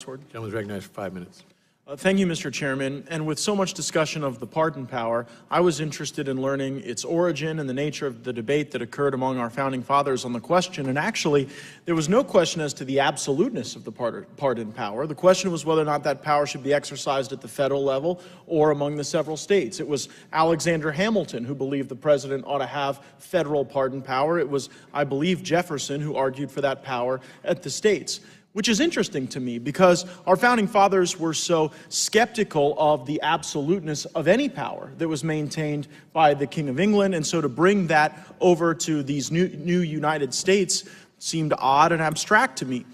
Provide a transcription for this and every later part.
Gentleman is recognized for 5 minutes. Thank you, Mr. Chairman. And with so much discussion of the pardon power, I was interested in learning its origin and the nature of the debate that occurred among our founding fathers on the question. And actually, there was no question as to the absoluteness of the pardon power. The question was whether or not that power should be exercised at the federal level or among the several states. It was Alexander Hamilton who believed the president ought to have federal pardon power. It was, I believe, Jefferson who argued for that power at the states. Which is interesting to me because our founding fathers were so skeptical of the absoluteness of any power that was maintained by the King of England, and so to bring that over to these new United States seemed odd and abstract to me.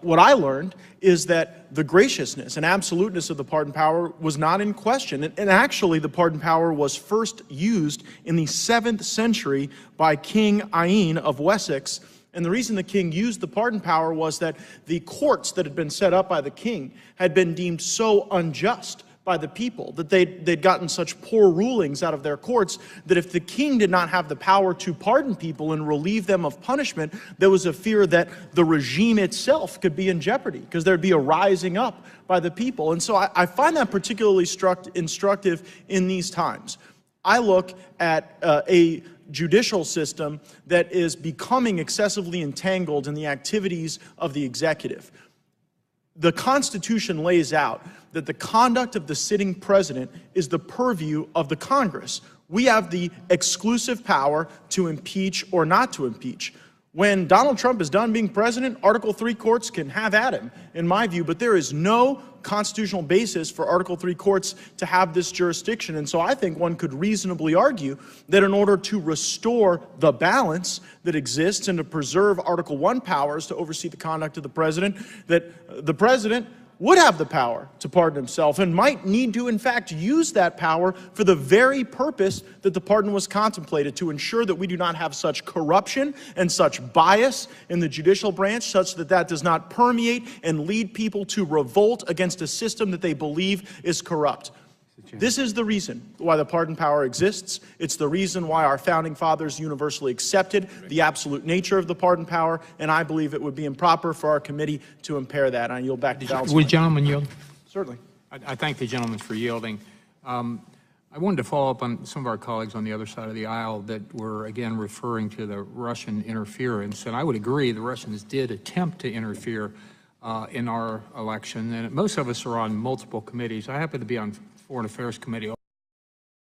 What I learned is that the graciousness and absoluteness of the pardon power was not in question. And actually, the pardon power was first used in the 7th century by King Ian of Wessex. And the reason the king used the pardon power was that the courts that had been set up by the king had been deemed so unjust by the people, that they'd gotten such poor rulings out of their courts, that if the king did not have the power to pardon people and relieve them of punishment, there was a fear that the regime itself could be in jeopardy, because there'd be a rising up by the people. And so I find that particularly instructive in these times. I look at a judicial system that is becoming excessively entangled in the activities of the executive. The Constitution lays out that the conduct of the sitting president is the purview of the Congress. We have the exclusive power to impeach or not to impeach. When Donald Trump is done being president, Article III courts can have at him, in my view, but there is no constitutional basis for Article III courts to have this jurisdiction. And so I think one could reasonably argue that in order to restore the balance that exists and to preserve Article I powers to oversee the conduct of the president, that the president would have the power to pardon himself and might need to, in fact, use that power for the very purpose that the pardon was contemplated, to ensure that we do not have such corruption and such bias in the judicial branch, such that that does not permeate and lead people to revolt against a system that they believe is corrupt. This is the reason why the pardon power exists. It's the reason why our founding fathers universally accepted the absolute nature of the pardon power, and I believe it would be improper for our committee to impair that. I yield back to Gaetz. Would the gentleman yield? Certainly. I thank the gentleman for yielding. I wanted to follow up on some of our colleagues on the other side of the aisle that were, again, referring to the Russian interference. And I would agree the Russians did attempt to interfere in our election. And most of us are on multiple committees. I happen to be on Foreign Affairs Committee.